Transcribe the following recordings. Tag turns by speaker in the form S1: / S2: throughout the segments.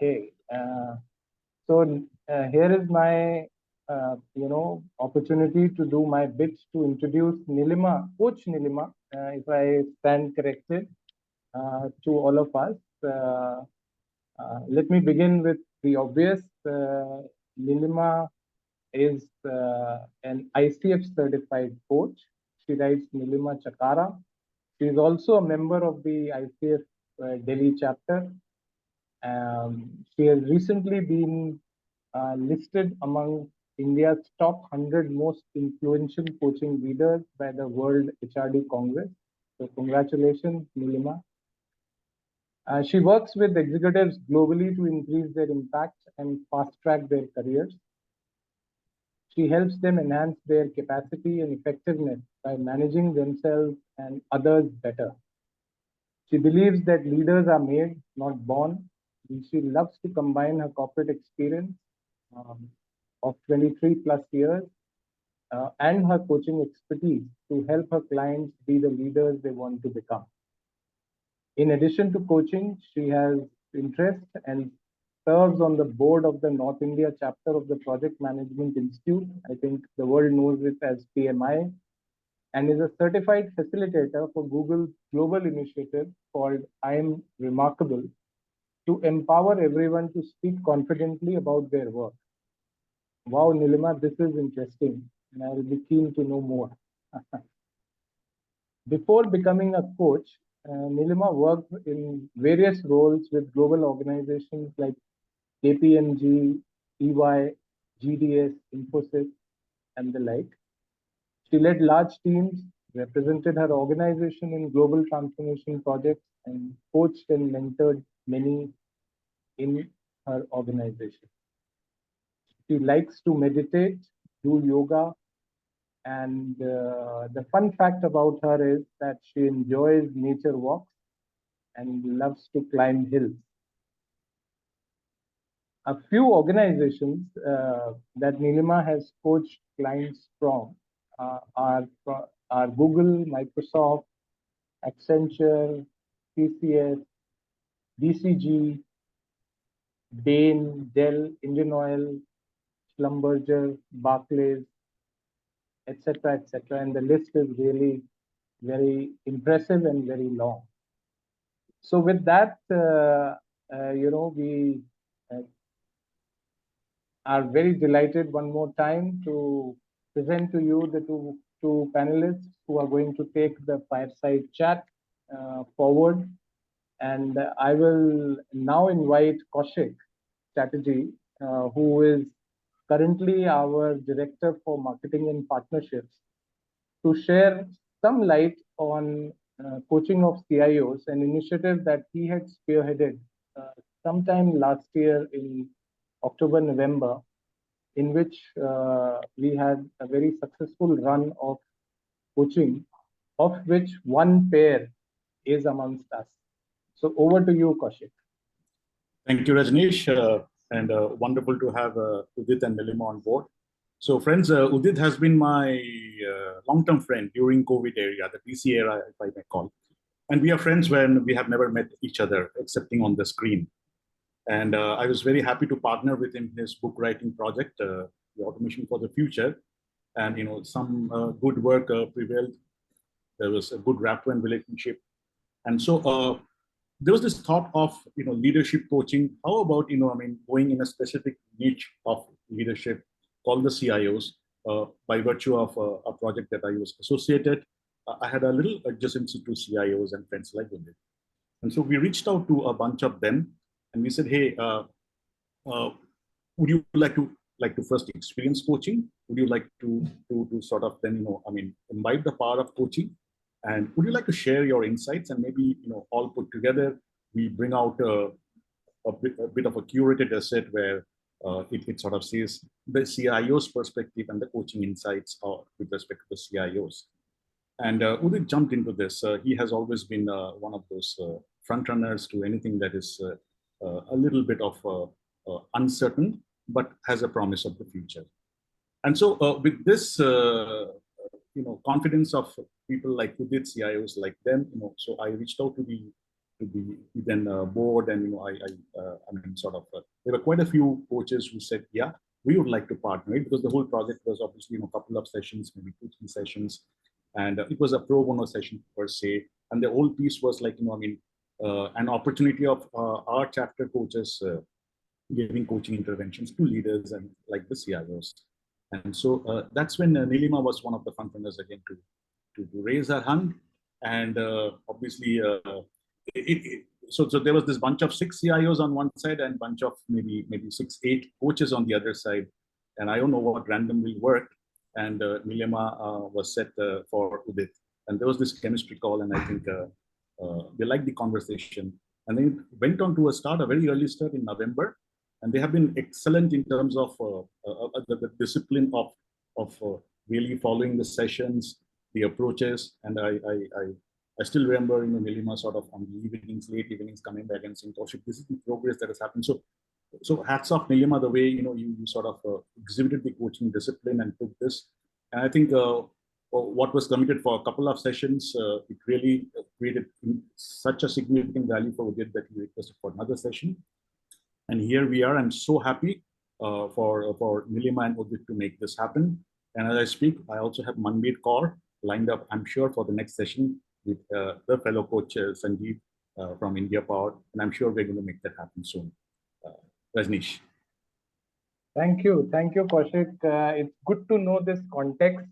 S1: Okay. Here is my, opportunity to do my bit to introduce Neelima, Coach Neelima, if I stand corrected, to all of us. Let me begin with the obvious. Neelima is an ICF certified coach. She writes Neelima Chakara. She is also a member of the ICF Delhi Chapter. She has recently been listed among India's top 100 most influential coaching leaders by the World HRD Congress. So congratulations, Neelima. She works with executives globally to increase their impact and fast-track their careers. She helps them enhance their capacity and effectiveness by managing themselves and others better. She believes that leaders are made, not born. And she loves to combine her corporate experience of 23 plus years and her coaching expertise to help her clients be the leaders they want to become. In addition to coaching, she has interest and serves on the board of the North India chapter of the Project Management Institute. I think the world knows it as PMI, and is a certified facilitator for Google's global initiative called I Am Remarkable to empower everyone to speak confidently about their work. Wow, Neelima, this is interesting, and I will be keen to know more. Before becoming a coach, Neelima worked in various roles with global organizations like KPMG, EY, GDS, Infosys, and the like. She led large teams, represented her organization in global transformation projects, and coached and mentored many in her organization. She likes to meditate, do yoga, and the fun fact about her is that she enjoys nature walks and loves to climb hills. A few organizations that Neelima has coached clients from are Google, Microsoft, Accenture, TCS, BCG, Bain, Dell, Indian Oil, Schlumberger, Barclays, etc., etc. And the list is really very impressive and very long. So with that, we are very delighted one more time to present to you the two panelists who are going to take the fireside chat forward. And I will now invite Kaushik Chatterjee, who is currently our Director for Marketing and Partnerships, to share some light on coaching of CIOs, an initiative that he had spearheaded sometime last year in October, November, in which we had a very successful run of coaching, of which one pair is amongst us. So over to you, Kaushik.
S2: Thank you, Rajneesh, and wonderful to have Udit and Neelima on board. So friends, Udit has been my long-term friend during COVID era, the PC era, if I may call. And we are friends when we have never met each other, excepting on the screen. And I was very happy to partner with him in his book writing project, The Automation for the Future. And some good work prevailed. There was a good rapport and relationship. And so there was this thought of leadership coaching. How about going in a specific niche of leadership called the CIOs by virtue of a project that I was associated. I had a little adjacency to CIOs and friends like Udit. And so we reached out to a bunch of them and we said, hey, would you like to first experience coaching? Would you like to sort of then imbibe the power of coaching? And would you like to share your insights and maybe all put together, we bring out a bit of a curated asset where it sort of says the CIO's perspective and the coaching insights with respect to the CIOs. And Udit jumped into this. He has always been one of those front runners to anything that is a little bit of uncertain, but has a promise of the future. And so with this, confidence of people like Udit, CIOs like them, so I reached out to be then board, and I mean, sort of there were quite a few coaches who said, yeah, we would like to partner, right? Because the whole project was obviously a couple of sessions, maybe 2-3 sessions, and it was a pro bono session per se, and the whole piece was like an opportunity of our chapter coaches giving coaching interventions to leaders and like the CIOs. And so that's when Neelima was one of the frontrunners again to raise her hand. And obviously, so there was this bunch of 6 CIOs on one side and bunch of maybe 6-8 coaches on the other side. And I don't know what randomly worked. And Neelima was set for Udit. And there was this chemistry call, and I think they liked the conversation. And then it went on to a very early start in November. And they have been excellent in terms of the discipline of really following the sessions, the approaches. And I still remember, Neelima sort of on the evenings, late evenings, coming back and saying, Kaushik, this is the progress that has happened. So hats off, Neelima, the way, you sort of exhibited the coaching discipline and took this. And I think what was committed for a couple of sessions, it really created such a significant value for Udit that he requested for another session. And here we are. I'm so happy for Neelima and Udit to make this happen. And as I speak, I also have Manbir Kaur lined up, I'm sure, for the next session with the fellow coach Sanjeev from India Power. And I'm sure we're going to make that happen soon. Rajneesh.
S1: Thank you, Kaushik. It's good to know this context,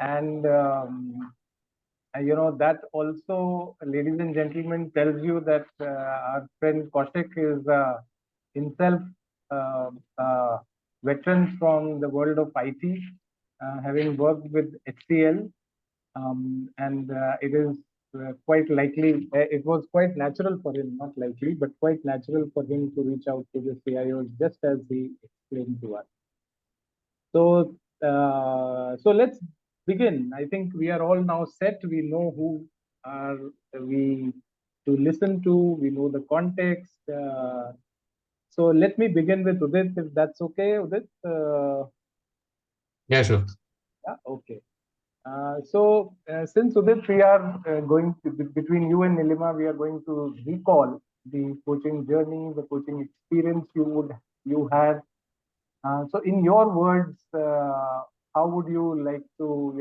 S1: and that also, ladies and gentlemen, tells you that our friend Kaushik is himself veteran from the world of IT, having worked with HCL, and it is quite likely, it was quite natural for him, not likely, but quite natural for him to reach out to the CIOs, just as he explained to us. So let's begin. I think we are all now set. We know who are we to listen to. We know the context. So let me begin with Udit, if that's okay, Udit.
S3: Yeah, sure.
S1: Yeah, okay. Since Udit, we are going to, between you and Neelima, we are going to recall the coaching journey, the coaching experience you had. So in your words, how would you like to,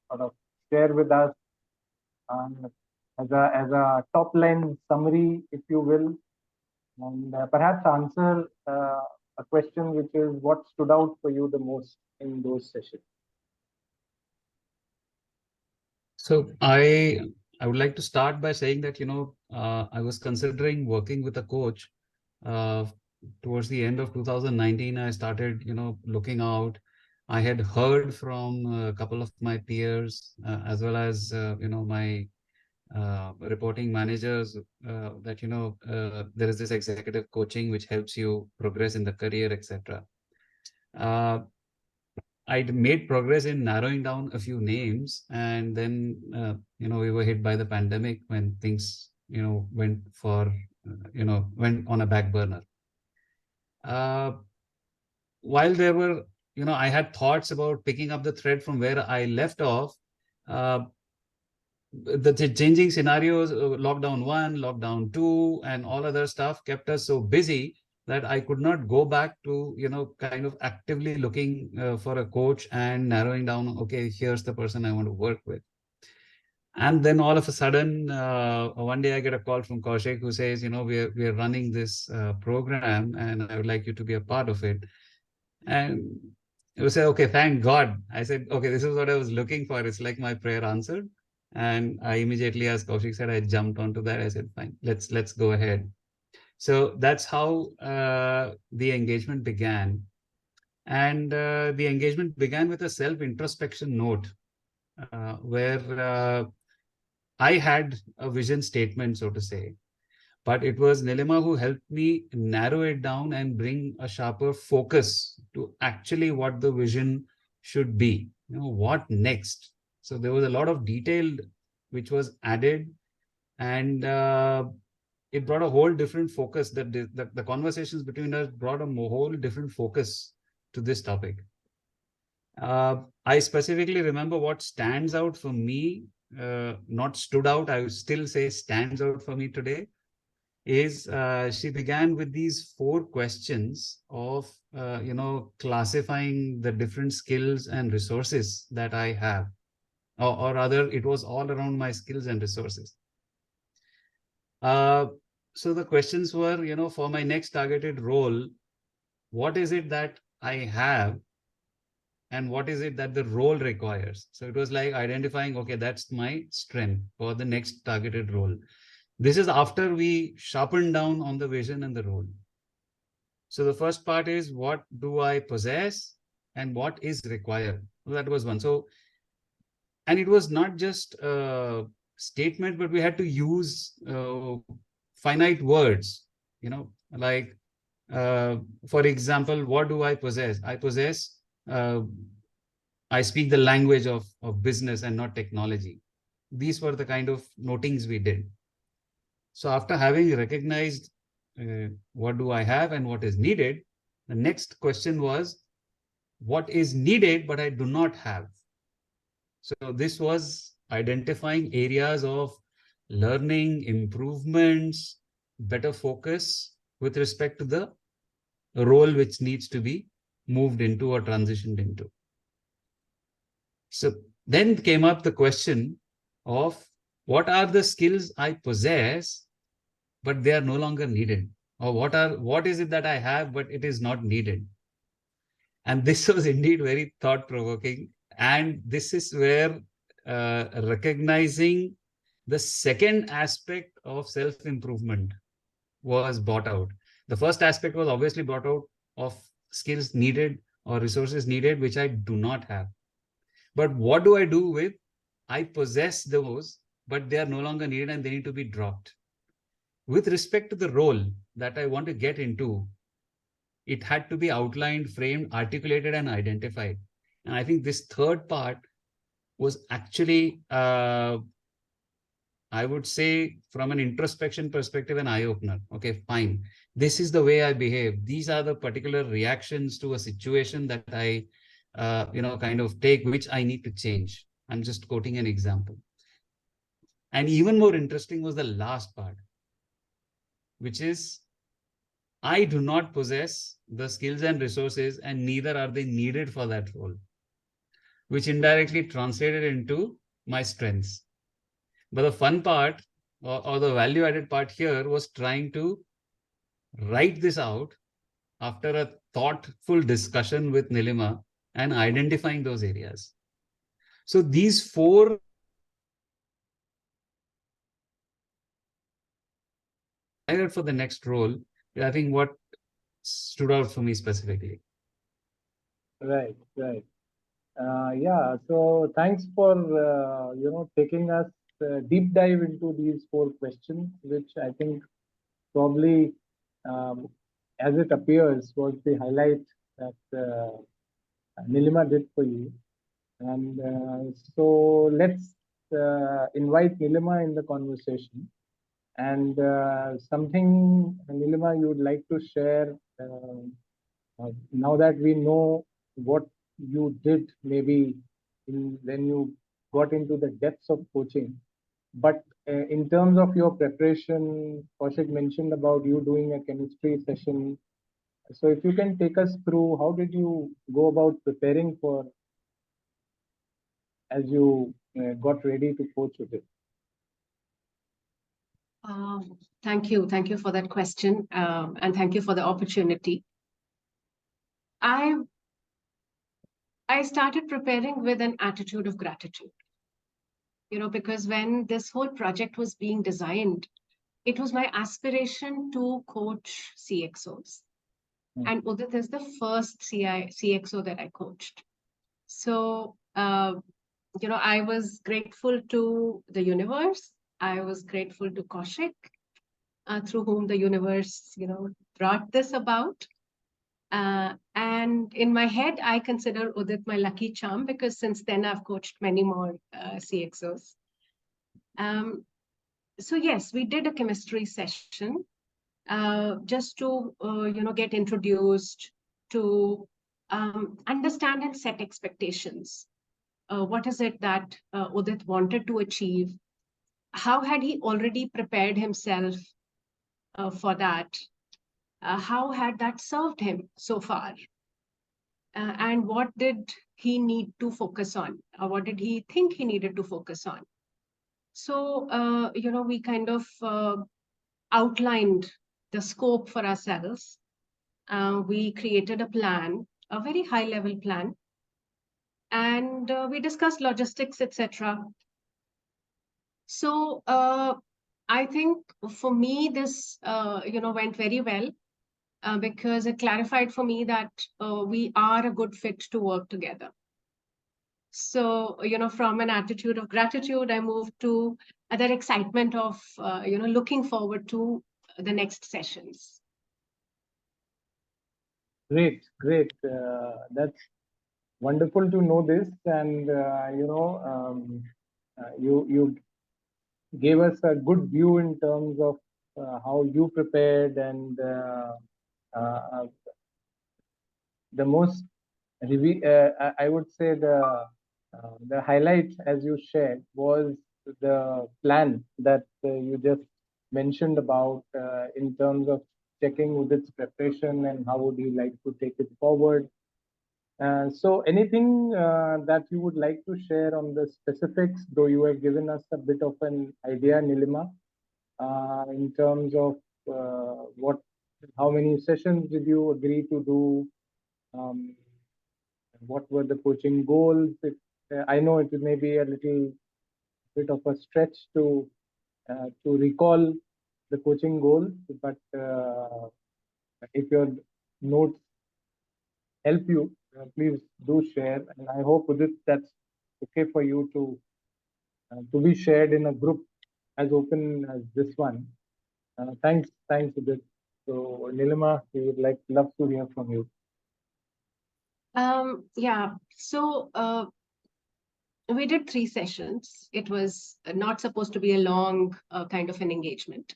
S1: sort of share with us as a top line summary, if you will, and perhaps answer a question, which is what stood out for you the most in those sessions?
S3: So I would like to start by saying that, I was considering working with a coach. Towards the end of 2019, I started, looking out. I had heard from a couple of my peers, as well as, my reporting managers, that, there is this executive coaching which helps you progress in the career, etc. I'd made progress in narrowing down a few names, and then, we were hit by the pandemic when things, went on a back burner. While there were, I had thoughts about picking up the thread from where I left off. The changing scenarios, lockdown 1, lockdown 2, and all other stuff kept us so busy that I could not go back to, kind of actively looking for a coach and narrowing down, okay, here's the person I want to work with. And then all of a sudden, one day I get a call from Kaushik who says, we're running this program and I would like you to be a part of it. And you say, okay, thank God. I said, okay, this is what I was looking for. It's like my prayer answered. And I immediately, as Kaushik said, I jumped onto that. I said, fine, let's go ahead. So that's how the engagement began. And the engagement began with a self-introspection note where I had a vision statement, so to say. But it was Neelima who helped me narrow it down and bring a sharper focus to actually what the vision should be. What next? So there was a lot of detail which was added, and it brought a whole different focus. The conversations between us brought a whole different focus to this topic. I specifically remember what stands out for me not stood out, I would still say stands out for me today, is she began with these 4 questions of, classifying the different skills and resources that I have, or rather, it was all around my skills and resources. So the questions were, for my next targeted role, what is it that I have and what is it that the role requires? So it was like identifying, okay, that's my strength for the next targeted role. This is after we sharpened down on the vision and the role. So the first part is, what do I possess and what is required? That was one. So, and it was not just a statement, but we had to use finite words, like, for example, what do I possess? I possess, I speak the language of business and not technology. These were the kind of notings we did. So after having recognized what do I have and what is needed, the next question was, what is needed but I do not have? So this was identifying areas of learning, improvements, better focus with respect to the role which needs to be moved into or transitioned into. So then came up the question of, what are the skills I possess but they are no longer needed? Or what is it that I have but it is not needed? And this was indeed very thought-provoking. And this is where recognizing the second aspect of self-improvement was brought out. The first aspect was obviously brought out of skills needed or resources needed, which I do not have. But what do I do with, I possess those, but they are no longer needed and they need to be dropped. With respect to the role that I want to get into, it had to be outlined, framed, articulated, and identified. And I think this third part was actually, I would say, from an introspection perspective, an eye-opener. Okay, fine. This is the way I behave. These are the particular reactions to a situation that I, kind of take, which I need to change. I'm just quoting an example. And even more interesting was the last part, which is, I do not possess the skills and resources, and neither are they needed for that role, which indirectly translated into my strengths. But the fun part, or the value-added part here, was trying to write this out after a thoughtful discussion with Neelima and identifying those areas. So these 4 for the next role, I think what stood out for me specifically.
S1: Right. Yeah. So thanks for taking us deep dive into these 4 questions, which I think probably, as it appears, was the highlight that Neelima did for you. And so let's invite Neelima in the conversation. And something, Neelima, you would like to share now that we know what you did maybe when you got into the depths of coaching. But in terms of your preparation, Kaushik mentioned about you doing a chemistry session. So if you can take us through, how did you go about preparing for, as you got ready to coach with it?
S4: Thank you for that question, and thank you for the opportunity. I started preparing with an attitude of gratitude, because when this whole project was being designed, it was my aspiration to coach CXOs. And Udit is the first CXO that I coached. So, I was grateful to the universe. I was grateful to Kaushik, through whom the universe, brought this about. And in my head, I consider Udit my lucky charm, because since then I've coached many more CXOs. So yes, we did a chemistry session just to, get introduced, to understand and set expectations. what is it that Udit wanted to achieve? How had he already prepared himself for that? How had that served him so far? And what did he need to focus on? Or what did he think he needed to focus on? So, we kind of outlined the scope for ourselves. We created a plan, a very high level plan, and we discussed logistics, etc. So I think for me, this went very well because it clarified for me that we are a good fit to work together. So from an attitude of gratitude, I moved to that excitement of looking forward to the next sessions.
S1: Great, great. That's wonderful to know this, and you gave us a good view in terms of how you prepared, and the most I would say the highlight, as you shared, was the plan that you just mentioned about in terms of checking Udit's preparation and how would you like to take it forward. So anything that you would like to share on the specifics, though you have given us a bit of an idea, Neelima, in terms of how many sessions did you agree to do? What were the coaching goals? I know it may be a little bit of a stretch to recall the coaching goals, but if your notes help you, please do share. And I hope, Udit, that's okay for you to be shared in a group as open as this one. Thanks, Udit. So, Neelima, we would love to hear from you.
S4: Yeah, so we did 3 sessions. It was not supposed to be a long kind of an engagement.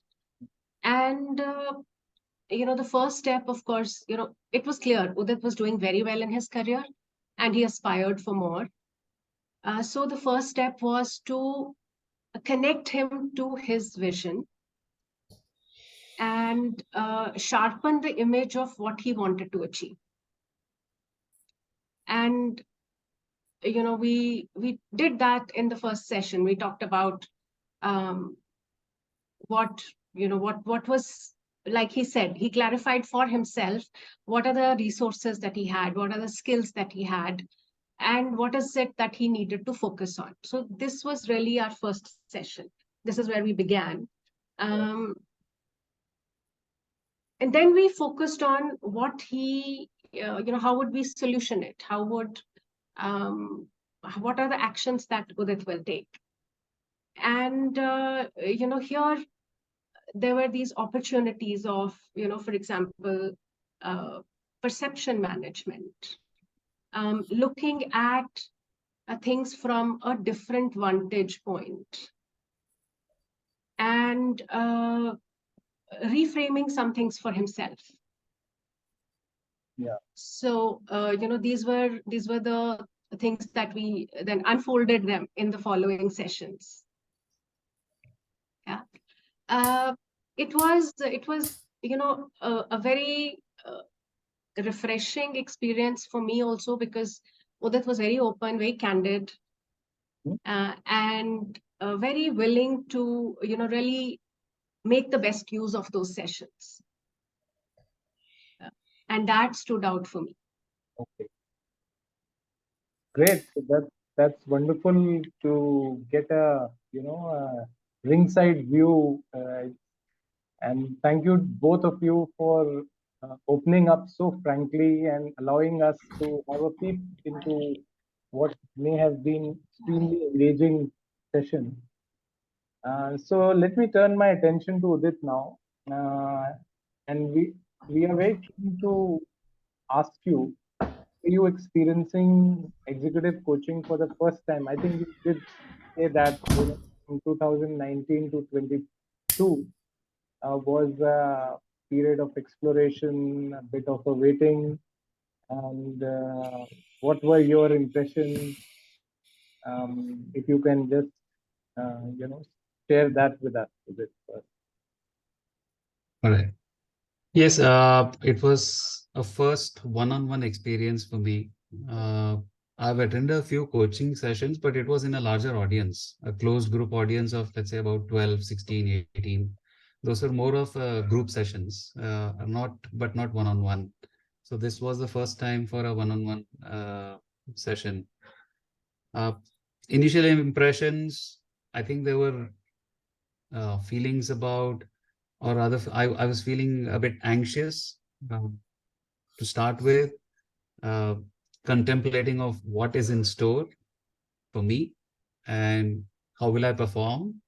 S4: And, the first step, of course, it was clear Udit was doing very well in his career and he aspired for more. So the first step was to connect him to his vision and sharpen the image of what he wanted to achieve. And we did that in the first session. We talked about what was, like he said, he clarified for himself what are the resources that he had, what are the skills that he had, and what is it that he needed to focus on. So this was really our first session. This is where we began. And then we focused on what he, how would we solution it? How would, what are the actions that Udit will take? And, here there were these opportunities of, for example, perception management, looking at things from a different vantage point, and reframing some things for himself.
S1: Yeah.
S4: So these were the things that we then unfolded them in the following sessions. Yeah. It was a very refreshing experience for me also, because Udit was very open, very candid, and very willing to really make the best use of those sessions, and that stood out for me.
S1: Okay, great. That's wonderful to get a a ringside view, and thank you both of you for opening up so frankly and allowing us to have a peek into what may have been extremely engaging session. So let me turn my attention to Udit now, and we are very keen to ask you, are you experiencing executive coaching for the first time? I think you did say that from 2019 to 22 was a period of exploration, a bit of a waiting. And what were your impressions? If you can just, share that with us a bit first.
S3: All right. Yes, it was a first one-on-one experience for me. I've attended a few coaching sessions, but it was in a larger audience, a closed group audience of, let's say, about 12, 16, 18. Those are more of group sessions, but not one-on-one. So this was the first time for a one-on-one session. Initial impressions, I think there were feelings about, or rather, I was feeling a bit anxious to start with, uh, contemplating of what is in store for me and how will I perform,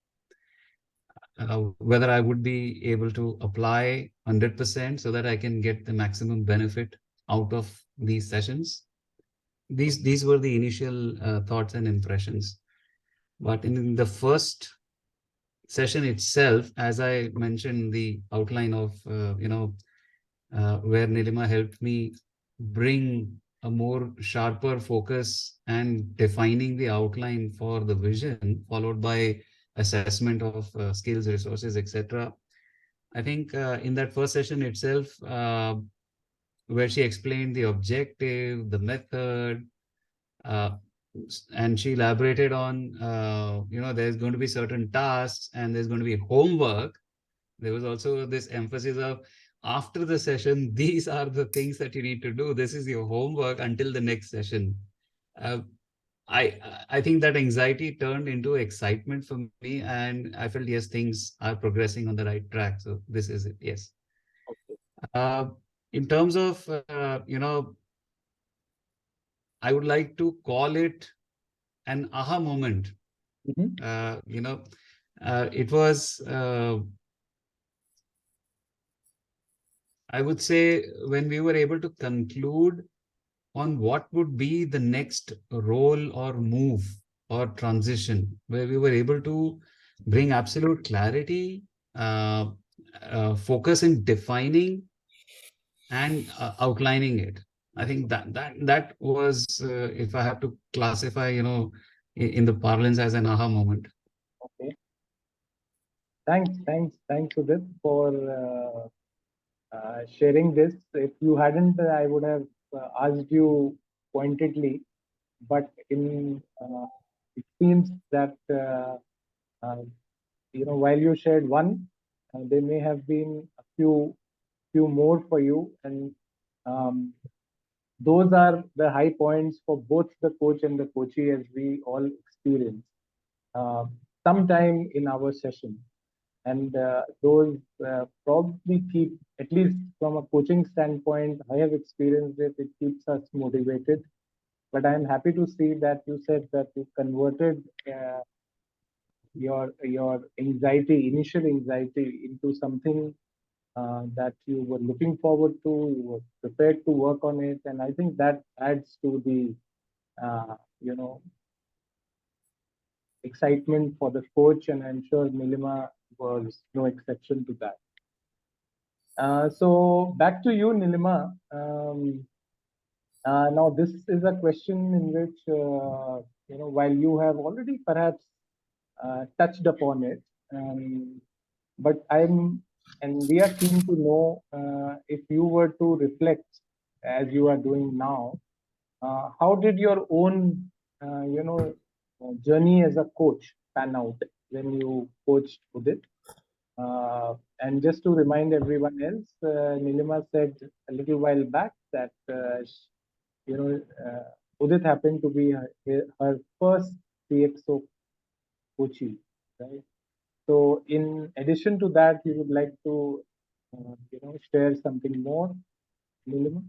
S3: whether I would be able to apply 100% so that I can get the maximum benefit out of these sessions. These were the initial thoughts and impressions. But in the first session itself, as I mentioned, the outline of, where Neelima helped me bring a more sharper focus and defining the outline for the vision, followed by assessment of skills, resources, etc. I think in that first session itself, where she explained the objective, the method, uh, and she elaborated on, there's going to be certain tasks and there's going to be homework. There was also this emphasis of, after the session, these are the things that you need to do. This is your homework until the next session. Uh, I think that anxiety turned into excitement for me, and I felt, yes, things are progressing on the right track. So this is it. Yes. Uh, in terms of, I would like to call it an aha moment. It was, I would say, when we were able to conclude on what would be the next role or move or transition, where we were able to bring absolute clarity, focus in defining and outlining it. I think that was, if I have to classify, in the parlance, as an aha moment.
S1: Okay. Thanks, Udit, for sharing this. If you hadn't, I would have asked you pointedly, but it seems that while you shared one, there may have been a few more for you, and those are the high points for both the coach and the coachee, as we all experience sometime in our session. And those probably keep, at least from a coaching standpoint, I have experienced it keeps us motivated. But I'm happy to see that you said that you converted your initial anxiety, into something that you were looking forward to, you were prepared to work on it. And I think that adds to the, excitement for the coach, and I'm sure Neelima was no exception to that. So back to you, Neelima. Now this is a question in which, while you have already perhaps touched upon it, but we are keen to know, if you were to reflect as you are doing now, how did your own, journey as a coach pan out when you coached Udit? And just to remind everyone else, Neelima said a little while back that Udit happened to be her first CXO coachee, right? So, in addition to that, you would like to, share something more, Neelima?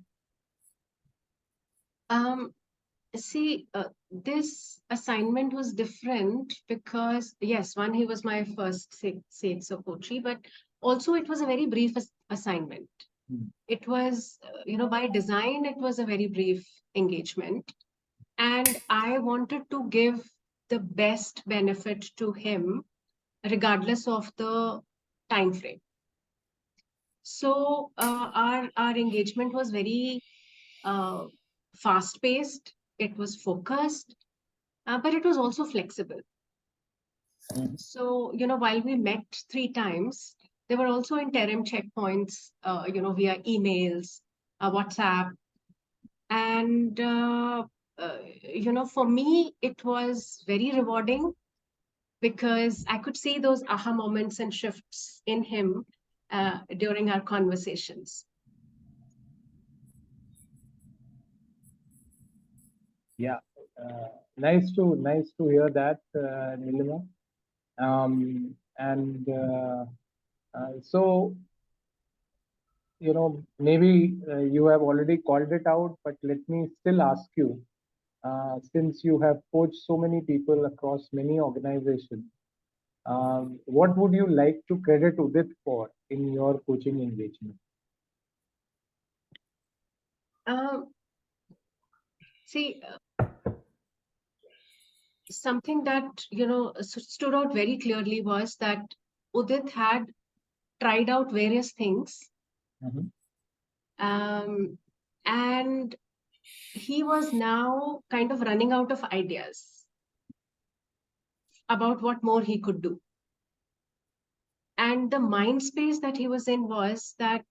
S4: See, this assignment was different because, yes, one, he was my first CXO coachee, but also it was a very brief assignment. It was, by design, it was a very brief engagement. And I wanted to give the best benefit to him, regardless of the time frame. So our engagement was very fast-paced. It was focused. but it was also flexible.
S1: Mhm.
S4: So, while we met 3 times, there were also interim checkpoints, via emails, WhatsApp. And, for me, it was very rewarding because I could see those aha moments and shifts in him during our conversations.
S1: Yeah, nice to hear that, Neelima. And so, maybe you have already called it out, but let me still ask you, since you have coached so many people across many organizations, what would you like to credit Udit for in your coaching engagement?
S4: See, something that, stood out very clearly was that Udit had tried out various things.
S1: Mhm.
S4: And he was now kind of running out of ideas about what more he could do. And the mind space that he was in was that,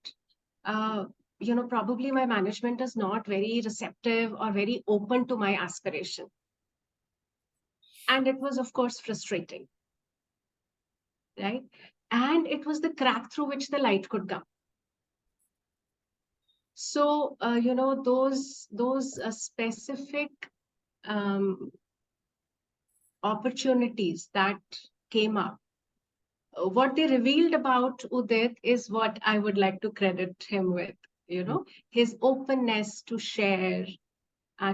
S4: probably my management is not very receptive or very open to my aspiration. And it was, of course, frustrating, right? And it was the crack through which the light could come. So, those specific opportunities that came up, what they revealed about Udit is what I would like to credit him with, his openness to share,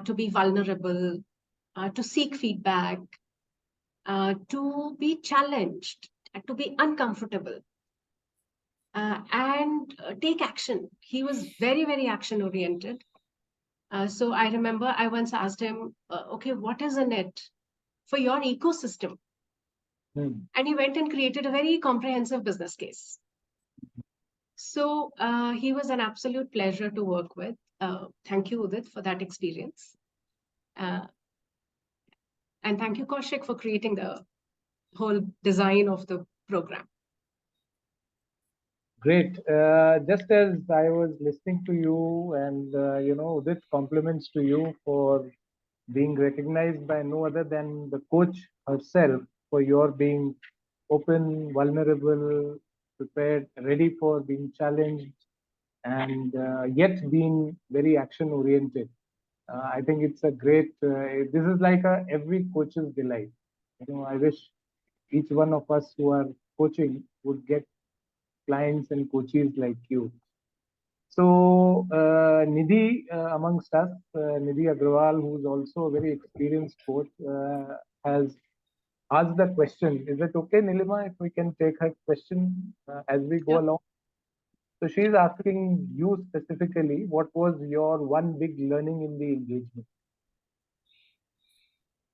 S4: to be vulnerable, to seek feedback, to be challenged, to be uncomfortable, and take action. He was very, very action oriented. So I remember I once asked him, okay, what is in it for your ecosystem? And he went and created a very comprehensive business case. So he was an absolute pleasure to work with. Thank you, Udit, for that experience. And thank you, Kaushik, for creating the whole design of the program.
S1: Great. Just as I was listening to you, and Udit, compliments to you for being recognized by no other than the coach herself for your being open, vulnerable, prepared, ready for being challenged, and yet being very action oriented. I think it's a great. This is like a every coach's delight. I wish each one of us who are coaching would get clients and coaches like you. So Nidhi amongst us, Nidhi Agrawal, who's also a very experienced coach, has asked the question. Is it okay, Neelima, if we can take her question as we go along? So she's asking you specifically, what was your one big learning in the engagement?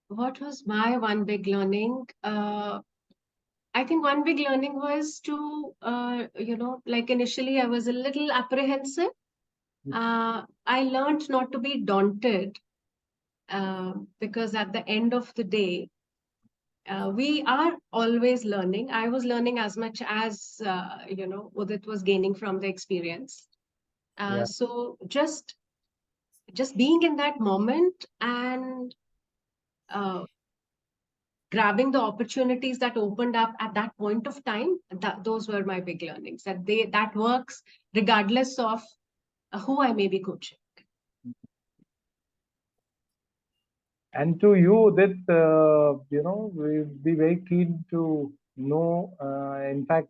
S4: What was my one big learning? I think one big learning was to, like initially I was a little apprehensive. I learned not to be daunted because at the end of the day, we are always learning. I was learning as much as, Udit was gaining from the experience. So just being in that moment and grabbing the opportunities that opened up at that point of time, those were my big learnings. That works regardless of who I may be coaching.
S1: And to you, that we'd be very keen to know. In fact,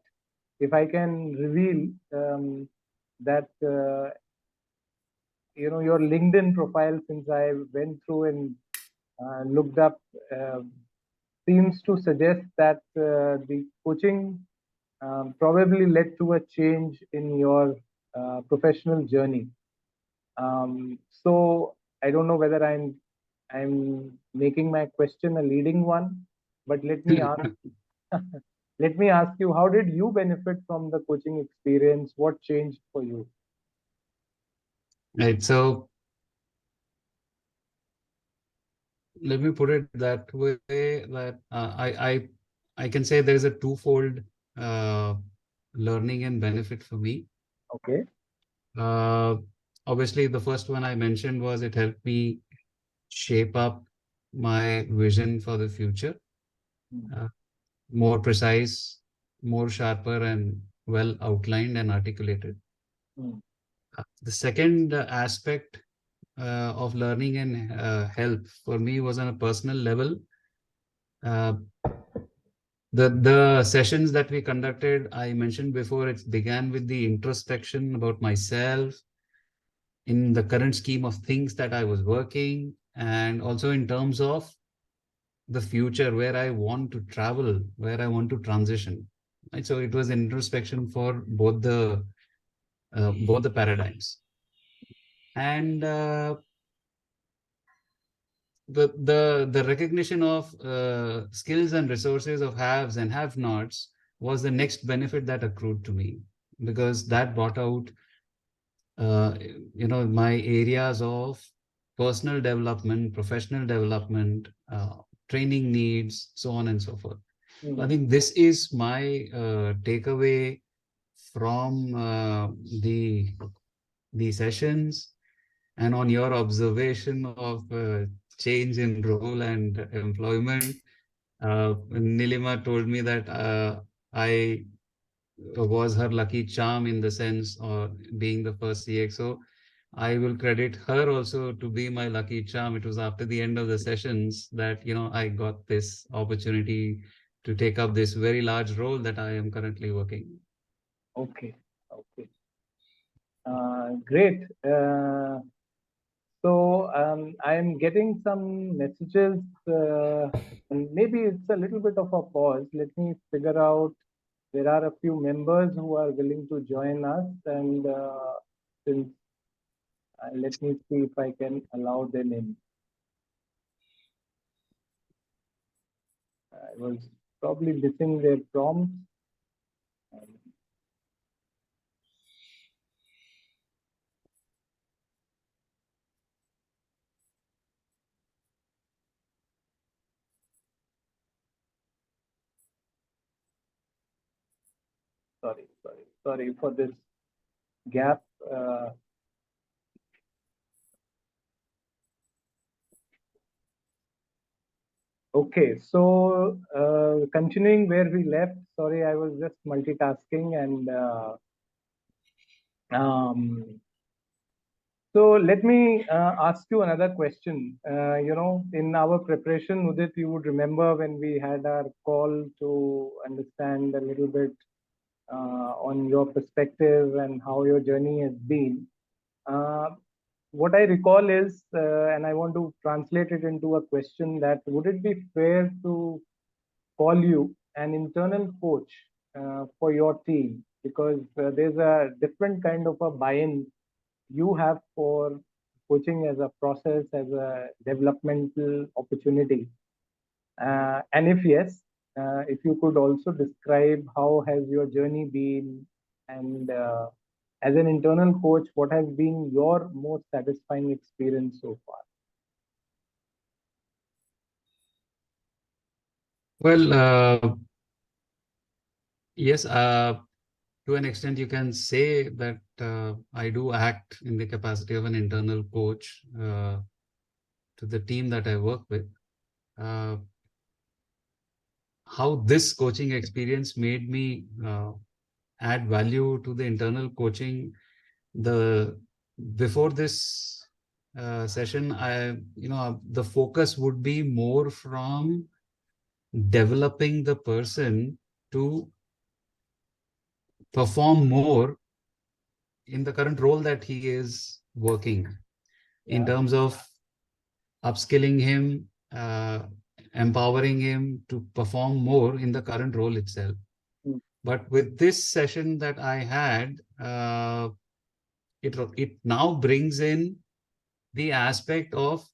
S1: if I can reveal that your LinkedIn profile, since I went through and looked up, seems to suggest that the coaching probably led to a change in your professional journey. So I don't know whether I'm making my question a leading one, but let me ask let me ask you, how did you benefit from the coaching experience? What changed for you?
S3: Right. So let me put it that way, that I can say there is a twofold learning and benefit for me.
S1: Okay.
S3: Obviously, the first one I mentioned was it helped me shape up my vision for the future, more precise, more sharper, and well outlined and articulated. The second aspect of learning and help for me was on a personal level. The sessions that we conducted, I mentioned before, it began with the introspection about myself in the current scheme of things that I was working, and also in terms of the future, where I want to travel, where I want to transition. Right? So it was introspection for both the paradigms. And the recognition of skills and resources of haves and have-nots was the next benefit that accrued to me, because that brought out my areas of personal development, professional development, training needs, so on and so forth. I think this is my takeaway from the sessions, and on your observation of change in role and employment. Neelima told me that I was her lucky charm in the sense of being the first CXO. I will credit her also to be my lucky charm. It was after the end of the sessions that, I got this opportunity to take up this very large role that I am currently working.
S1: Okay. Great. So I'm getting some messages, and maybe it's a little bit of a pause. Let me figure out. There are a few members who are willing to join us, and since let me see if I can allow them in. I was probably missing their prompts. Sorry for this gap. Okay, so continuing where we left. Sorry, I was just multitasking, and so let me ask you another question. In our preparation, Udit, you would remember when we had our call to understand a little bit on your perspective and how your journey has been. What I recall is, and I want to translate it into a question, that would it be fair to call you an internal coach for your team? Because there's a different kind of a buy-in you have for coaching as a process, as a developmental opportunity. And if yes, if you could also describe how has your journey been, and as an internal coach, what has been your most satisfying experience so far?
S3: Well, yes, to an extent, you can say that I do act in the capacity of an internal coach to the team that I work with. How this coaching experience made me add value to the internal coaching. Before this session, the focus would be more from developing the person to perform more in the current role that he is working, in terms of upskilling him, empowering him to perform more in the current role itself. But with this session that I had, it now brings in the aspect of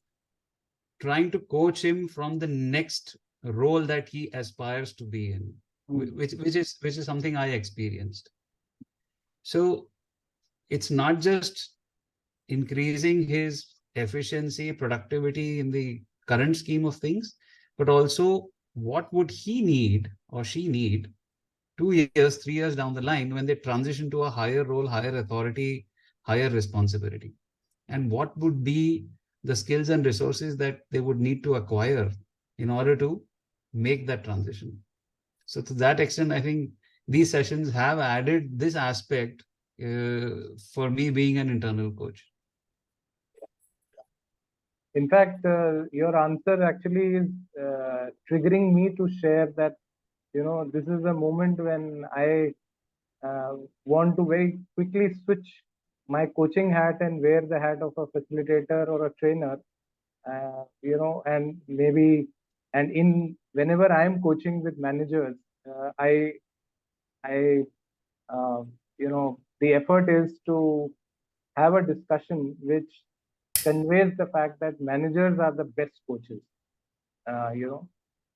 S3: trying to coach him from the next role that he aspires to be in, which is something I experienced. So it's not just increasing his efficiency, productivity in the current scheme of things, but also what would he need or she need 2 years, 3 years down the line when they transition to a higher role, higher authority, higher responsibility. And what would be the skills and resources that they would need to acquire in order to make that transition. So to that extent, I think these sessions have added this aspect for me being an internal coach.
S1: In fact, your answer actually is triggering me to share that, this is a moment when I want to very quickly switch my coaching hat and wear the hat of a facilitator or a trainer, and maybe, and in whenever I am coaching with managers, I, the effort is to have a discussion which conveys the fact that managers are the best coaches,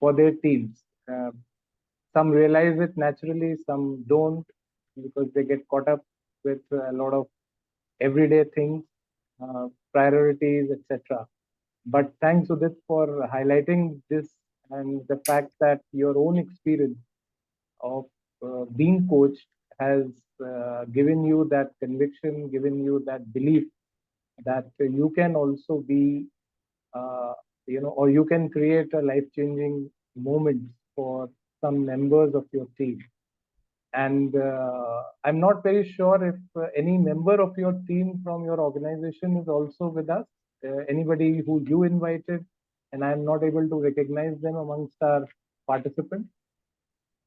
S1: for their teams. Some realize it naturally, some don't, because they get caught up with a lot of everyday things, priorities, etc. But thanks, Udit, for highlighting this and the fact that your own experience of being coached has given you that conviction, given you that belief that you can also be, or you can create a life-changing moment for some members of your team. And I'm not very sure if any member of your team from your organization is also with us. Anybody who you invited, and I'm not able to recognize them amongst our participants.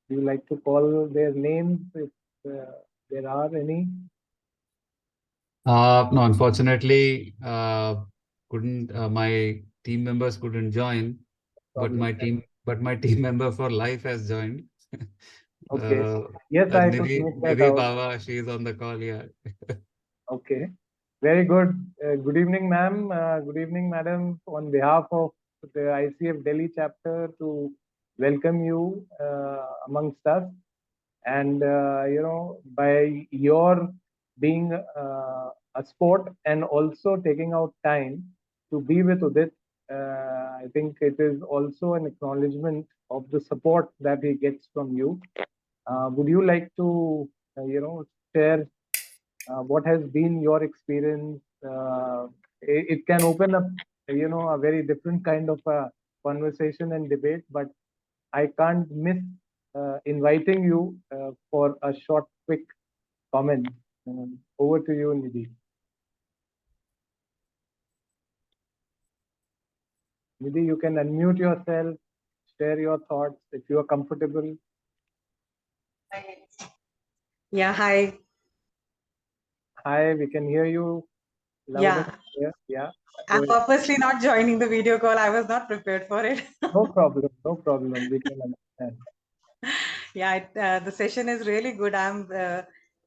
S1: Do you like to call their names if there are any?
S3: No, unfortunately, couldn't my team members couldn't join, but my team member for life has joined.
S1: Okay. Yes, I could make that out.
S3: Pahwa, she is on the call. Yeah.
S1: Okay. Very good. Good evening, ma'am. Good evening, madam. On behalf of the ICF Delhi chapter, to welcome you amongst us. And, by your being a sport and also taking out time to be with Udit, I think it is also an acknowledgement of the support that he gets from you. Would you like to, share what has been your experience? It can open up, a very different kind of a conversation and debate, but I can't miss inviting you for a short, quick comment. Over to you, Nidhi. Nidhi, you can unmute yourself, share your thoughts if you are comfortable.
S5: Yeah, hi.
S1: Hi, we can hear you.
S5: Yeah.
S1: Yeah.
S5: I'm purposely not joining the video call. I was not prepared for it.
S1: No problem. No problem. We can understand.
S5: Yeah, the session is really good. I'm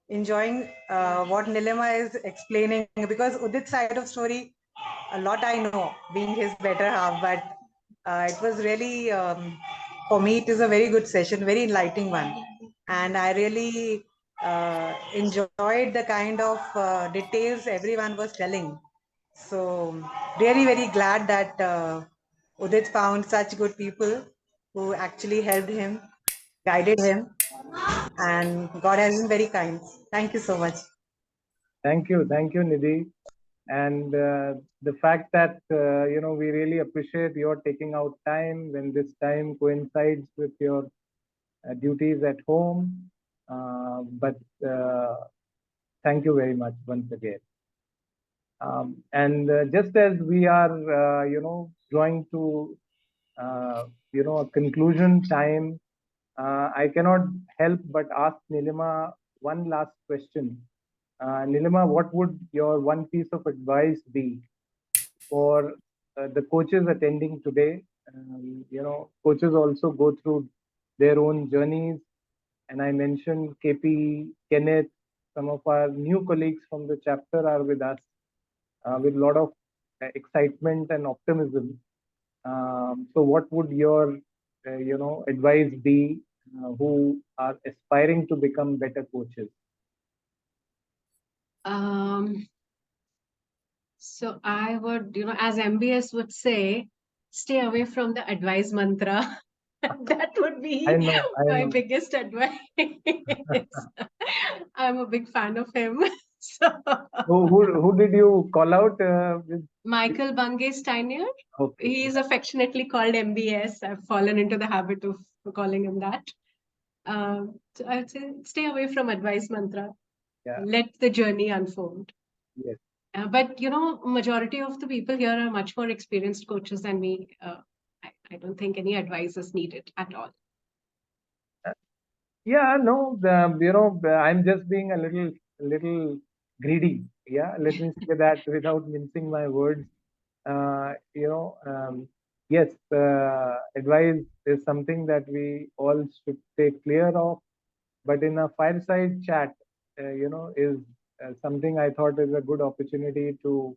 S5: enjoying what Neelima is explaining, because Udit's side of story, a lot I know, being his better half, but it was really, for me, it is a very good session, very enlightening one. And I really enjoyed the kind of details everyone was telling. So really very glad that Udit found such good people who actually helped him, guided him, and God has been very kind. Thank you so much.
S1: Thank you, Nidhi. And the fact that, we really appreciate your taking out time when this time coincides with your duties at home. But thank you very much once again. And just as we are, drawing to, a conclusion time, I cannot help but ask Neelima one last question. Neelima, what would your one piece of advice be for the coaches attending today? Coaches also go through their own journeys. And I mentioned KP, Kenneth, some of our new colleagues from the chapter are with us with a lot of excitement and optimism. So what would your, advice be who are aspiring to become better coaches?
S4: So I would, as MBS would say, stay away from the advice mantra. That would be
S1: I know.
S4: my biggest advice. I'm a big fan of him. So,
S1: Who did you call out?
S4: Michael Bungay Steiner.
S1: Okay.
S4: He is affectionately called MBS. I've fallen into the habit of calling him that. So I'd say stay away from advice mantra.
S1: Yeah.
S4: Let the journey unfold.
S1: Yes.
S4: But majority of the people here are much more experienced coaches than me. I don't think any advice is needed at all.
S1: Yeah, no, I'm just being a little greedy. Yeah, let me say that without mincing my words. Yes, advice is something that we all should take clear of. But in a fireside chat, is something I thought is a good opportunity to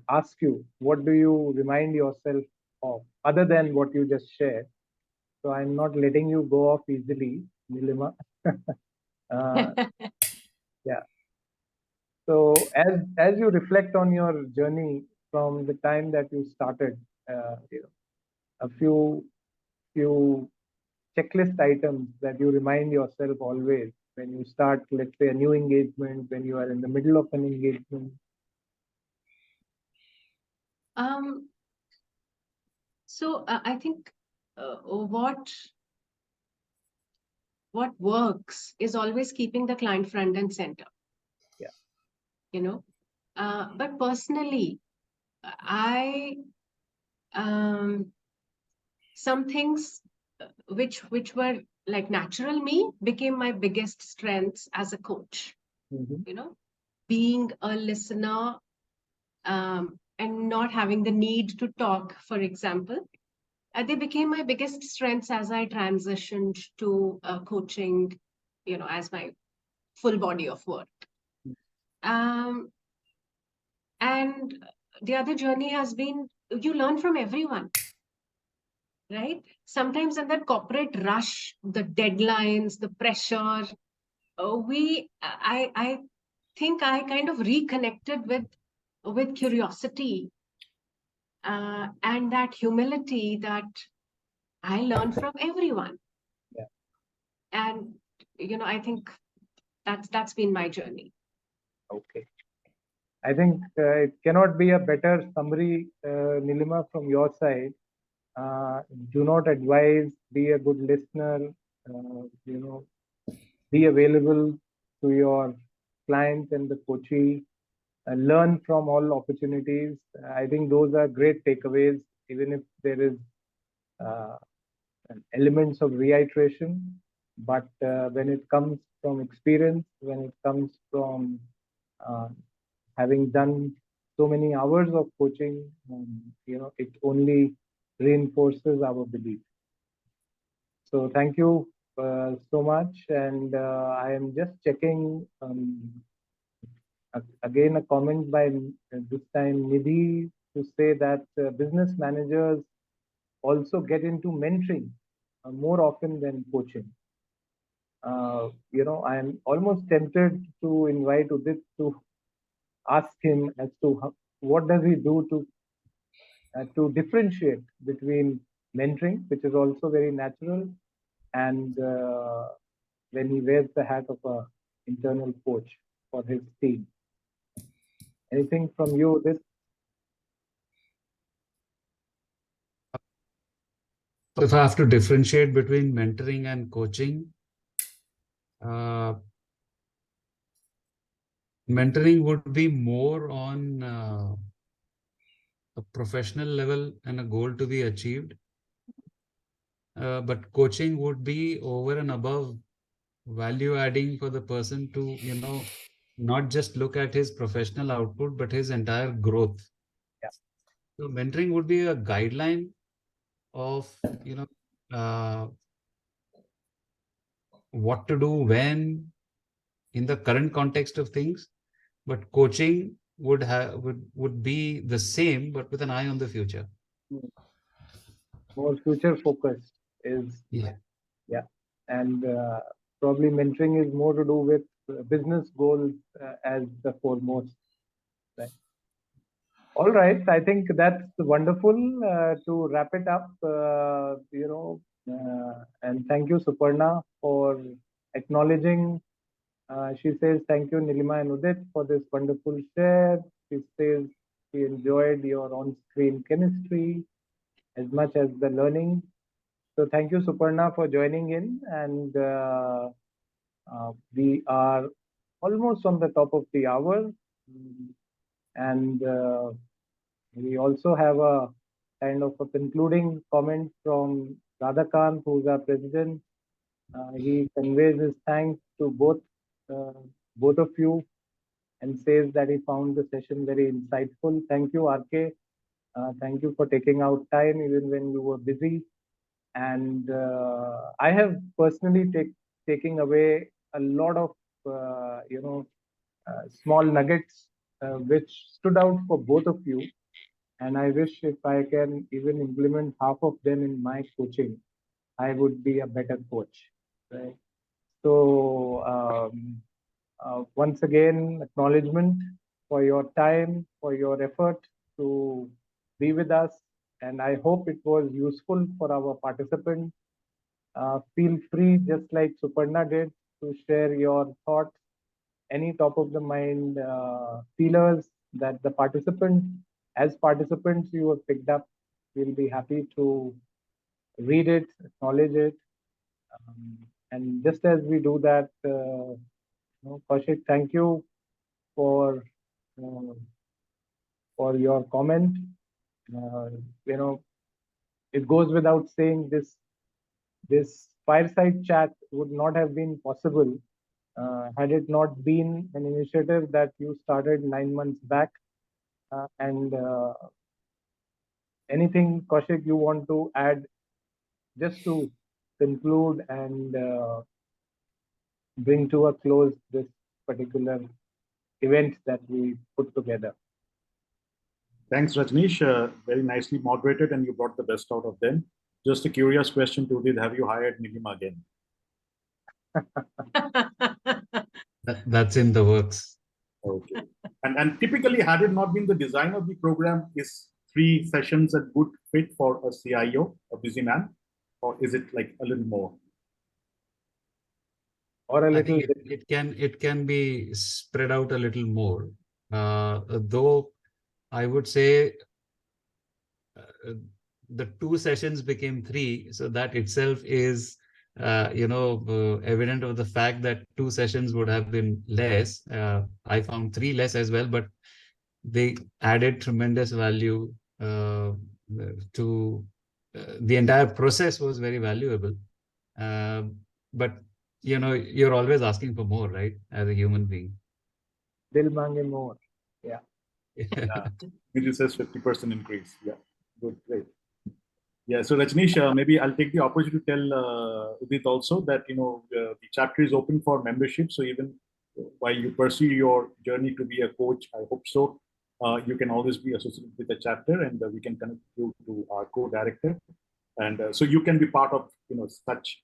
S1: ask you, what do you remind yourself of, other than what you just shared? So I'm not letting you go off easily, Neelima. Yeah. So as you reflect on your journey from the time that you started, a few checklist items that you remind yourself always when you start, let's say, a new engagement, when you are in the middle of an engagement.
S4: So I think what works is always keeping the client front and center.
S1: Yeah.
S4: But personally, I some things which were like natural me became my biggest strengths as a coach.
S1: Mm-hmm.
S4: Being a listener and not having the need to talk, for example, they became my biggest strengths as I transitioned to coaching, as my full body of work. And the other journey has been, you learn from everyone, right? Sometimes in that corporate rush, the deadlines, the pressure, I think I kind of reconnected with curiosity and that humility that I learned from everyone.
S1: Yeah.
S4: And I think that's been my journey.
S1: Okay. I think it cannot be a better summary, Neelima, from your side. Do not advise, be a good listener, be available to your client and the coachee, learn from all opportunities. I think those are great takeaways, even if there is uh, elements of reiteration. But when it comes from experience, when it comes from uh, having done so many hours of coaching, it only reinforces our belief. So thank you so much. And I am just checking again a comment by this time Nidhi to say that business managers also get into mentoring more often than coaching. I am almost tempted to invite Udit to ask him as to what does he do to differentiate between mentoring, which is also very natural, and when he wears the hat of a internal coach for his team. Anything from you, Udit?
S3: So if I have to differentiate between mentoring and coaching, mentoring would be more on a professional level and a goal to be achieved. But coaching would be over and above value adding for the person to, not just look at his professional output, but his entire growth.
S1: Yeah.
S3: So mentoring would be a guideline of, what to do when in the current context of things, but coaching would be the same, but with an eye on the future.
S1: More future focused is
S3: Yeah.
S1: And probably mentoring is more to do with business goals as the foremost, right? All right, I think that's wonderful to wrap it up. And thank you, Suparna, for acknowledging. She says, thank you, Neelima and Udit, for this wonderful share. She says she enjoyed your on-screen chemistry as much as the learning. So thank you, Suparna, for joining in. And we are almost on the top of the hour. And we also have a kind of a concluding comment from Radhakant, who's our president. He conveys his thanks to both of you and says that he found the session very insightful. Thank you, RK. Thank you for taking out time even when you were busy. And I have personally taking away a lot of small nuggets which stood out for both of you. And I wish if I can even implement half of them in my coaching, I would be a better coach. Right. So once again, acknowledgement for your time, for your effort to be with us. And I hope it was useful for our participants. Feel free, just like Suparna did, to share your thoughts, any top of the mind feelers that the participants, as participants you have picked up. We'll be happy to read it, acknowledge it. And just as we do that, Kaushik, thank you for your comment. It goes without saying this fireside chat would not have been possible had it not been an initiative that you started 9 months back. And anything, Kaushik, you want to add just to conclude and bring to a close this particular event that we put together?
S2: Thanks, Rajneesh. Very nicely moderated, and you brought the best out of them. Just a curious question to Udit: have you hired Neelima again?
S3: That's in the works.
S2: Okay. And typically, had it not been the design of the program, is 3 sessions a good fit for a CIO, a busy man, or is it like a little more?
S1: Or a little?
S3: It can be spread out a little more. Though I would say the 2 sessions became 3, so that itself is evident of the fact that 2 sessions would have been less. I found 3 less as well, but they added tremendous value to the entire process. Was very valuable. But you're always asking for more, right? As a human being.
S1: Dil mange more. Yeah.
S2: Yeah. It says 50% increase. Yeah. Good. Great. Yeah. So Rajneesh, maybe I'll take the opportunity to tell Udit also that the chapter is open for membership. So even while you pursue your journey to be a coach, I hope so. You can always be associated with the chapter, and we can connect you to our co-director, and so you can be part of such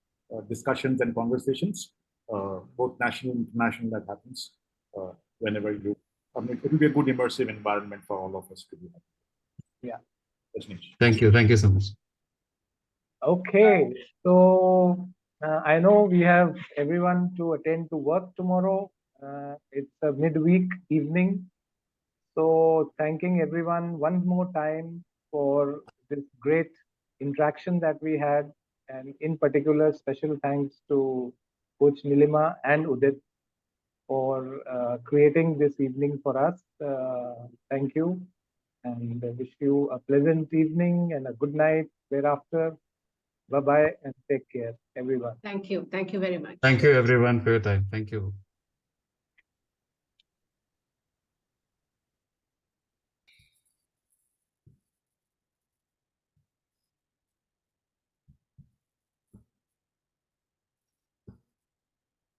S2: discussions and conversations, both national and international, that happens whenever you. I mean, it will be a good immersive environment for all of us to be.
S1: Yeah.
S3: Thank you so much.
S1: Okay, so I know we have everyone to attend to work tomorrow. It's a midweek evening. So thanking everyone one more time for this great interaction that we had. And in particular, special thanks to Coach Neelima and Udit for creating this evening for us. Thank you. And I wish you a pleasant evening and a good night thereafter. Bye-bye and take care, everyone.
S4: Thank you. Thank you very much.
S3: Thank you, everyone, for your time. Thank you.